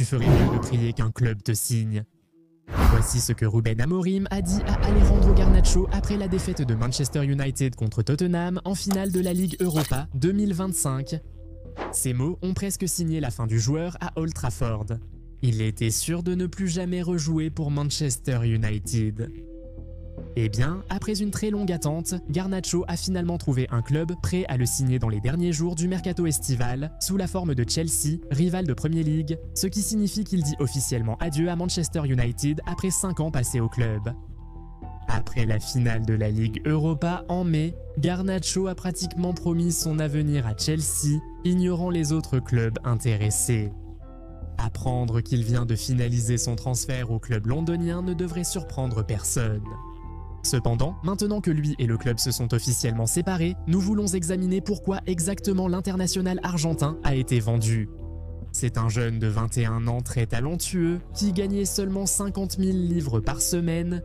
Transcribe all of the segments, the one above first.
tu ferais mieux de prier qu'un club te signe. Voici ce que Ruben Amorim a dit à Alejandro Garnacho après la défaite de Manchester United contre Tottenham en finale de la Ligue Europa 2025. Ces mots ont presque signé la fin du joueur à Old Trafford. Il était sûr de ne plus jamais rejouer pour Manchester United. Eh bien, après une très longue attente, Garnacho a finalement trouvé un club prêt à le signer dans les derniers jours du mercato estival, sous la forme de Chelsea, rival de Premier League, ce qui signifie qu'il dit officiellement adieu à Manchester United après 5 ans passés au club. Après la finale de la Ligue Europa en mai, Garnacho a pratiquement promis son avenir à Chelsea, ignorant les autres clubs intéressés. Apprendre qu'il vient de finaliser son transfert au club londonien ne devrait surprendre personne. Cependant, maintenant que lui et le club se sont officiellement séparés, nous voulons examiner pourquoi exactement l'international argentin a été vendu. C'est un jeune de 21 ans très talentueux qui gagnait seulement 50 000 livres par semaine.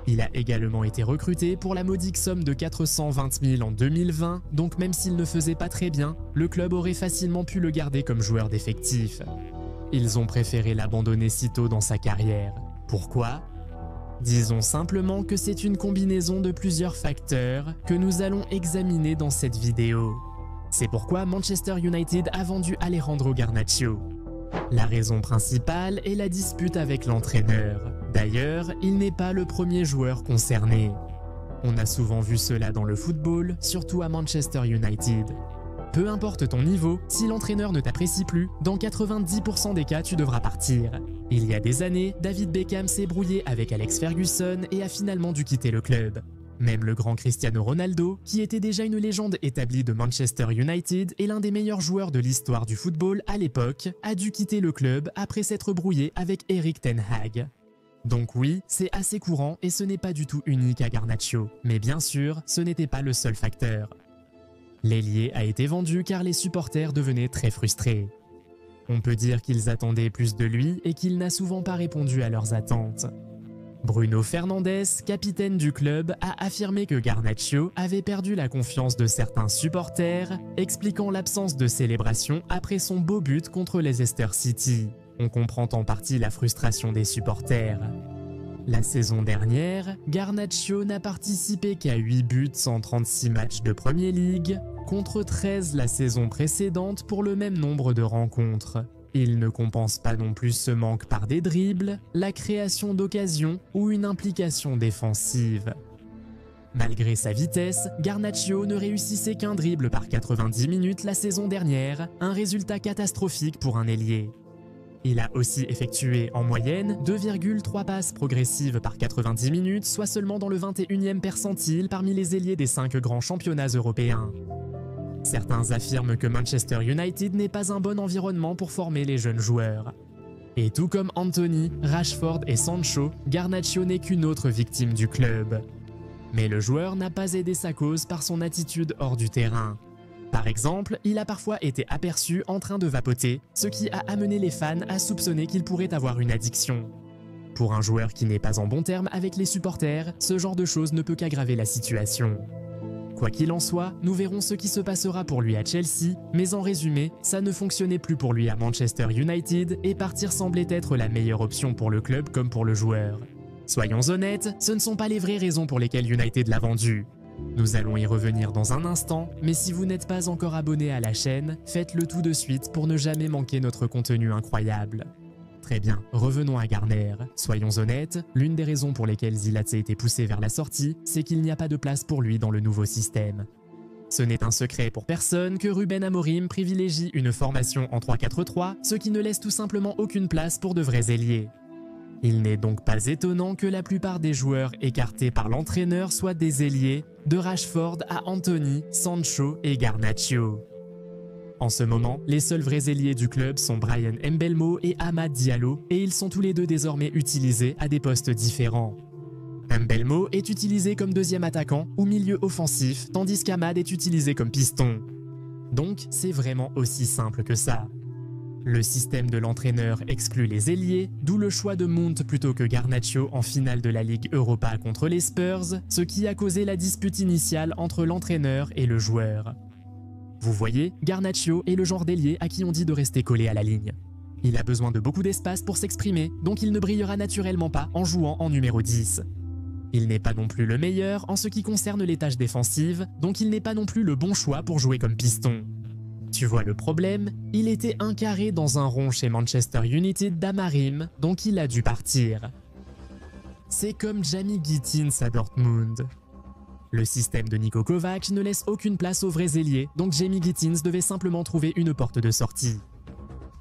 Il a également été recruté pour la modique somme de 420 000 en 2020, donc même s'il ne faisait pas très bien, le club aurait facilement pu le garder comme joueur d'effectif. Ils ont préféré l'abandonner si tôt dans sa carrière. Pourquoi ? Disons simplement que c'est une combinaison de plusieurs facteurs que nous allons examiner dans cette vidéo. C'est pourquoi Manchester United a vendu Alejandro Garnacho. La raison principale est la dispute avec l'entraîneur. D'ailleurs, il n'est pas le premier joueur concerné. On a souvent vu cela dans le football, surtout à Manchester United. Peu importe ton niveau, si l'entraîneur ne t'apprécie plus, dans 90% des cas, tu devras partir. Il y a des années, David Beckham s'est brouillé avec Alex Ferguson et a finalement dû quitter le club. Même le grand Cristiano Ronaldo, qui était déjà une légende établie de Manchester United et l'un des meilleurs joueurs de l'histoire du football à l'époque, a dû quitter le club après s'être brouillé avec Erik ten Hag. Donc oui, c'est assez courant et ce n'est pas du tout unique à Garnacho. Mais bien sûr, ce n'était pas le seul facteur. L'ailier a été vendu car les supporters devenaient très frustrés. On peut dire qu'ils attendaient plus de lui et qu'il n'a souvent pas répondu à leurs attentes. Bruno Fernandes, capitaine du club, a affirmé que Garnacho avait perdu la confiance de certains supporters, expliquant l'absence de célébration après son beau but contre Leicester City. On comprend en partie la frustration des supporters. La saison dernière, Garnacho n'a participé qu'à 8 buts en 36 matchs de Premier League, contre 13 la saison précédente pour le même nombre de rencontres. Il ne compense pas non plus ce manque par des dribbles, la création d'occasions ou une implication défensive. Malgré sa vitesse, Garnacho ne réussissait qu'un dribble par 90 minutes la saison dernière, un résultat catastrophique pour un ailier. Il a aussi effectué en moyenne 2,3 passes progressives par 90 minutes, soit seulement dans le 21e percentile parmi les ailiers des 5 grands championnats européens. Certains affirment que Manchester United n'est pas un bon environnement pour former les jeunes joueurs. Et tout comme Anthony, Rashford et Sancho, Garnacho n'est qu'une autre victime du club. Mais le joueur n'a pas aidé sa cause par son attitude hors du terrain. Par exemple, il a parfois été aperçu en train de vapoter, ce qui a amené les fans à soupçonner qu'il pourrait avoir une addiction. Pour un joueur qui n'est pas en bon terme avec les supporters, ce genre de choses ne peut qu'aggraver la situation. Quoi qu'il en soit, nous verrons ce qui se passera pour lui à Chelsea, mais en résumé, ça ne fonctionnait plus pour lui à Manchester United et partir semblait être la meilleure option pour le club comme pour le joueur. Soyons honnêtes, ce ne sont pas les vraies raisons pour lesquelles United l'a vendu. Nous allons y revenir dans un instant, mais si vous n'êtes pas encore abonné à la chaîne, faites-le tout de suite pour ne jamais manquer notre contenu incroyable. Très bien, revenons à Garner. Soyons honnêtes, l'une des raisons pour lesquelles Zilaz a été poussé vers la sortie, c'est qu'il n'y a pas de place pour lui dans le nouveau système. Ce n'est un secret pour personne que Ruben Amorim privilégie une formation en 3-4-3, ce qui ne laisse tout simplement aucune place pour de vrais ailiers. Il n'est donc pas étonnant que la plupart des joueurs écartés par l'entraîneur soient des ailiers, de Rashford à Anthony, Sancho et Garnacho. En ce moment, les seuls vrais ailiers du club sont Bryan Mbeumo et Amad Diallo, et ils sont tous les deux désormais utilisés à des postes différents. Mbeumo est utilisé comme deuxième attaquant ou milieu offensif, tandis qu'Amad est utilisé comme piston. Donc, c'est vraiment aussi simple que ça. Le système de l'entraîneur exclut les ailiers, d'où le choix de Mount plutôt que Garnacho en finale de la Ligue Europa contre les Spurs, ce qui a causé la dispute initiale entre l'entraîneur et le joueur. Vous voyez, Garnacho est le genre d'ailier à qui on dit de rester collé à la ligne. Il a besoin de beaucoup d'espace pour s'exprimer, donc il ne brillera naturellement pas en jouant en numéro 10. Il n'est pas non plus le meilleur en ce qui concerne les tâches défensives, donc il n'est pas non plus le bon choix pour jouer comme piston. Tu vois le problème? Il était incarré dans un rond chez Manchester United d'Amarim, donc il a dû partir. C'est comme Jamie Gittins à Dortmund. Le système de Niko Kovac ne laisse aucune place aux vrais ailiers, donc Jamie Gittins devait simplement trouver une porte de sortie.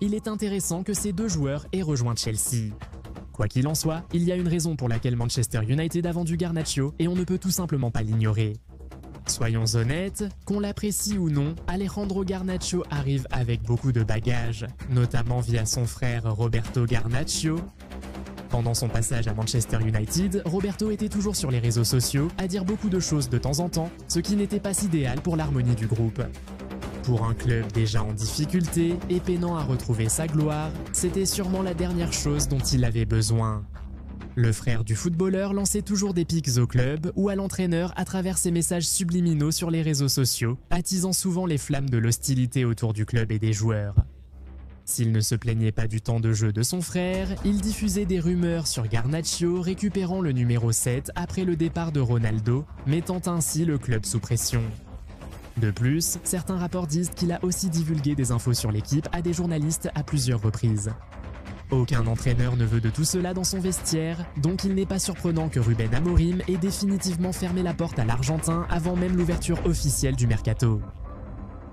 Il est intéressant que ces deux joueurs aient rejoint Chelsea. Quoi qu'il en soit, il y a une raison pour laquelle Manchester United a vendu Garnacho et on ne peut tout simplement pas l'ignorer. Soyons honnêtes, qu'on l'apprécie ou non, Alejandro Garnacho arrive avec beaucoup de bagages, notamment via son frère Roberto Garnacho. Pendant son passage à Manchester United, Roberto était toujours sur les réseaux sociaux à dire beaucoup de choses de temps en temps, ce qui n'était pas si idéal pour l'harmonie du groupe. Pour un club déjà en difficulté et peinant à retrouver sa gloire, c'était sûrement la dernière chose dont il avait besoin. Le frère du footballeur lançait toujours des pics au club ou à l'entraîneur à travers ses messages subliminaux sur les réseaux sociaux, attisant souvent les flammes de l'hostilité autour du club et des joueurs. S'il ne se plaignait pas du temps de jeu de son frère, il diffusait des rumeurs sur Garnacho récupérant le numéro 7 après le départ de Ronaldo, mettant ainsi le club sous pression. De plus, certains rapports disent qu'il a aussi divulgué des infos sur l'équipe à des journalistes à plusieurs reprises. Aucun entraîneur ne veut de tout cela dans son vestiaire, donc il n'est pas surprenant que Ruben Amorim ait définitivement fermé la porte à l'Argentin avant même l'ouverture officielle du mercato.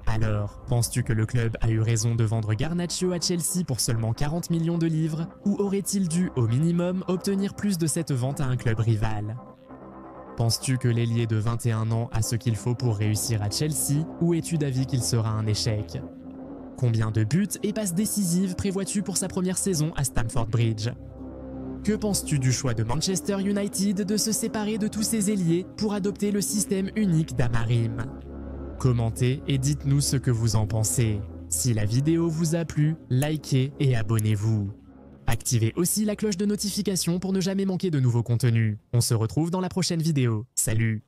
Alors, penses-tu que le club a eu raison de vendre Garnacho à Chelsea pour seulement 40 millions de livres, ou aurait-il dû, au minimum, obtenir plus de cette vente à un club rival? Penses-tu que l'ailier de 21 ans a ce qu'il faut pour réussir à Chelsea, ou es-tu d'avis qu'il sera un échec? Combien de buts et passes décisives prévois-tu pour sa première saison à Stamford Bridge? Que penses-tu du choix de Manchester United de se séparer de tous ses ailiers pour adopter le système unique d'Amarim? Commentez et dites-nous ce que vous en pensez. Si la vidéo vous a plu, likez et abonnez-vous. Activez aussi la cloche de notification pour ne jamais manquer de nouveaux contenus. On se retrouve dans la prochaine vidéo. Salut!